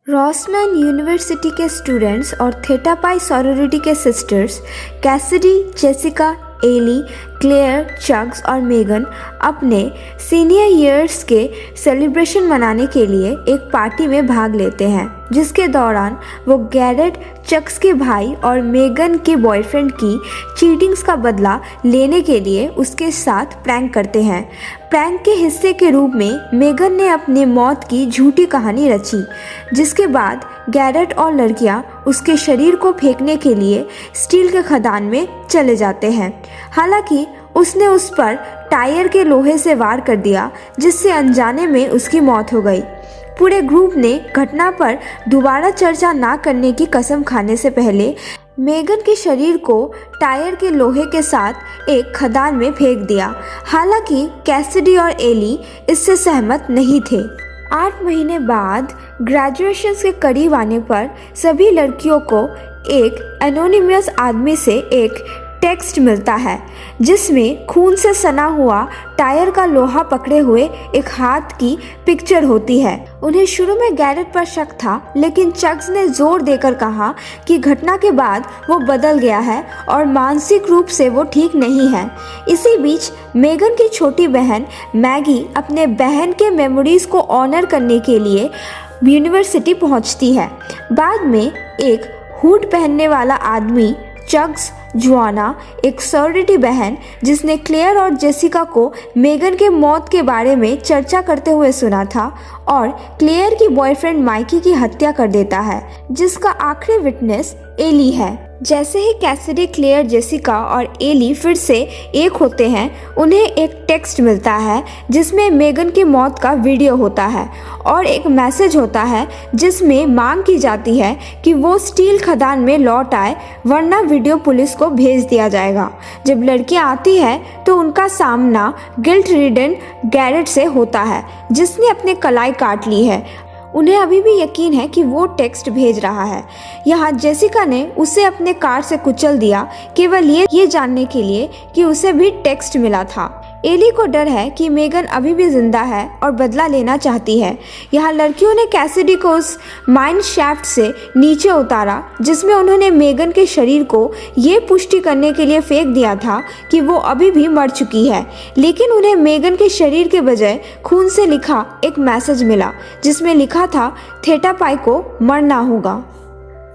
रॉसमैन university के students और theta pi sorority के sisters Cassidy, Jessica, Ellie, Claire, Chugs और मेगन अपने सीनियर ईयर्स के सेलिब्रेशन मनाने के लिए एक पार्टी में भाग लेते हैं, जिसके दौरान वो गैरेट, चग्स के भाई और मेगन के बॉयफ्रेंड की चीटिंग्स का बदला लेने के लिए उसके साथ प्रैंक करते हैं। प्रैंक के हिस्से के रूप में मेगन ने अपनी मौत की झूठी कहानी रची, जिसके बाद गैरेट और लड़कियां उसके शरीर को फेंकने के लिए स्टील के खदान में चले जाते हैं। हालांकि उसने उस पर टायर के लोहे से वार कर दिया, जिससे अनजाने में उसकी मौत हो गई। पूरे ग्रुप ने घटना पर दोबारा चर्चा ना करने की कसम खाने से पहले मेगन के शरीर को टायर के लोहे के साथ एक खदान में फेंक दिया। हालांकि कैसिडी और एली इससे सहमत नहीं थे। 8 महीने बाद ग्रेजुएशन के करीब आने पर सभी लड़कियों को एक एनोनिमस आदमी से एक टेक्स्ट मिलता है, जिसमें खून से सना हुआ टायर का लोहा पकड़े हुए एक हाथ की पिक्चर होती है। उन्हें शुरू में गैरेट पर शक था, लेकिन चग्स ने जोर देकर कहा कि घटना के बाद वो बदल गया है और मानसिक रूप से वो ठीक नहीं है। इसी बीच मेगन की छोटी बहन मैगी अपने बहन के मेमोरीज को ऑनर करने के लिए यूनिवर्सिटी पहुंचती है। बाद में एक हुड पहनने वाला आदमी चग्स, जुआना, एक सॉरोरिटी बहन जिसने क्लेयर और जेसिका को मेगन के मौत के बारे में चर्चा करते हुए सुना था, और क्लेयर की बॉयफ्रेंड माइकी की हत्या कर देता है, जिसका आखिरी विटनेस एली है। जैसे ही कैसिडी, क्लेयर, जेसिका और एली फिर से एक होते हैं, उन्हें एक टेक्स्ट मिलता है जिसमें मेगन की मौत का वीडियो होता है और एक मैसेज होता है जिसमें मांग की जाती है कि वो स्टील खदान में लौट आए, वरना वीडियो पुलिस को भेज दिया जाएगा। जब लड़कियां आती है तो उनका सामना गिल्ट रिडन गैरेट से होता है, जिसने अपनी कलाई काट ली है। उन्हें अभी भी यकीन है कि वो टेक्स्ट भेज रहा है। यहाँ जेसिका ने उसे अपने कार से कुचल दिया, केवल ये जानने के लिए कि उसे भी टेक्स्ट मिला था। एली को डर है कि मेगन अभी भी जिंदा है और बदला लेना चाहती है। यहाँ लड़कियों ने कैसिडी को उस माइन शाफ्ट से नीचे उतारा, जिसमें उन्होंने मेगन के शरीर को ये पुष्टि करने के लिए फेंक दिया था कि वो अभी भी मर चुकी है। लेकिन उन्हें मेगन के शरीर के बजाय खून से लिखा एक मैसेज मिला, जिसमें लिखा था थीटा पाई को मरना होगा।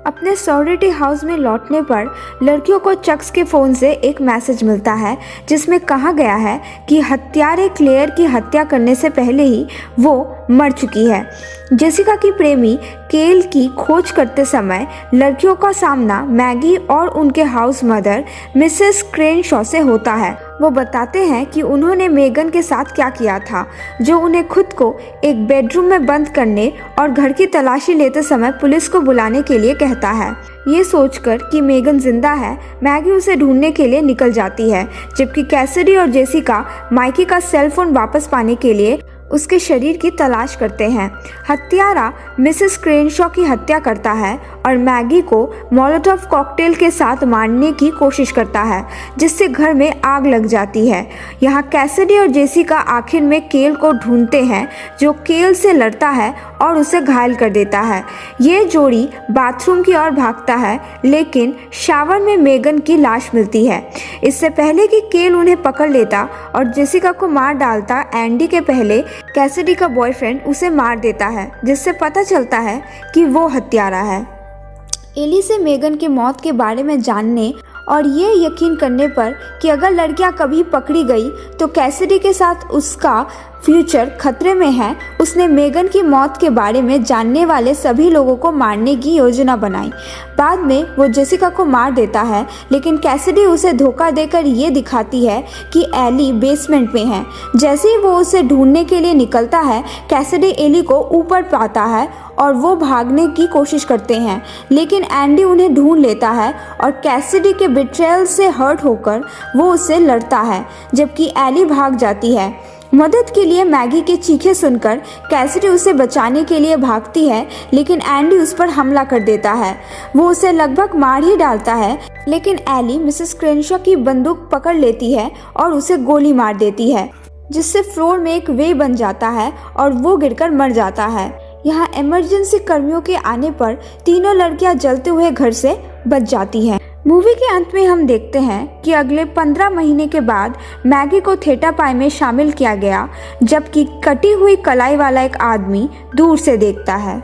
अपने सॉरोरिटी हाउस में लौटने पर लड़कियों को चग्स के फ़ोन से एक मैसेज मिलता है, जिसमें कहा गया है कि हत्यारे क्लेयर की हत्या करने से पहले ही वो मर चुकी है। जेसिका की प्रेमी केल की खोज करते समय लड़कियों का सामना मैगी और उनके हाउस मदर मिसेस क्रेनशॉ से होता है। वो बताते हैं कि उन्होंने मेगन के साथ क्या किया था, जो उन्हें खुद को एक बेडरूम में बंद करने और घर की तलाशी लेते समय पुलिस को बुलाने के लिए कहता है। ये सोचकर कि मेगन जिंदा है, मैगी उसे ढूंढने के लिए निकल जाती है, जबकि कैसिडी और जेसिका माइकी का सेल फोन वापस पाने के लिए उसके शरीर की तलाश करते हैं। हत्यारा मिसेस क्रेनशॉ की हत्या करता है और मैगी को मोलोटोव कॉकटेल के साथ मारने की कोशिश करता है, जिससे घर में आग लग जाती है। यहाँ कैसिडी और जेसिका आखिर में केल को ढूंढते हैं, जो केल से लड़ता है और उसे घायल कर देता है। ये जोड़ी बाथरूम की ओर भागता है, लेकिन शावर में मेगन की लाश मिलती है। इससे पहले कि केल उन्हें पकड़ लेता और जेसिका को मार डालता, एंडी के पहले कैसिडी का बॉयफ्रेंड उसे मार देता है, जिससे पता चलता है कि वो हत्यारा है। एली से मेगन की मौत के बारे में जानने और ये यकीन करने पर कि अगर लड़कियां कभी पकड़ी गई तो कैसिडी के साथ उसका फ्यूचर खतरे में है, उसने मेगन की मौत के बारे में जानने वाले सभी लोगों को मारने की योजना बनाई। बाद में वो जेसिका को मार देता है, लेकिन कैसिडी उसे धोखा देकर ये दिखाती है कि एली बेसमेंट में है। जैसे ही वो उसे ढूंढने के लिए निकलता है, कैसिडी एली को ऊपर पाता है और वो भागने की कोशिश करते हैं, लेकिन एंडी उन्हें ढूंढ लेता है और कैसिडी के बिट्रेयल से हर्ट होकर वो उससे लड़ता है, जबकि एली भाग जाती है। मदद के लिए मैगी के चीखे सुनकर कैसिडी उसे बचाने के लिए भागती है, लेकिन एंडी उस पर हमला कर देता है। वो उसे लगभग मार ही डालता है, लेकिन एली मिसेस क्रेनशॉ की बंदूक पकड़ लेती है और उसे गोली मार देती है, जिससे फ्लोर में एक वे बन जाता है और वो गिरकर मर जाता है। यहाँ इमरजेंसी कर्मियों के आने पर तीनों लड़कियां जलते हुए घर से बच जाती हैं। मूवी के अंत में हम देखते हैं कि अगले 15 महीने के बाद मैगी को थेटा पाई में शामिल किया गया, जबकि कटी हुई कलाई वाला एक आदमी दूर से देखता है।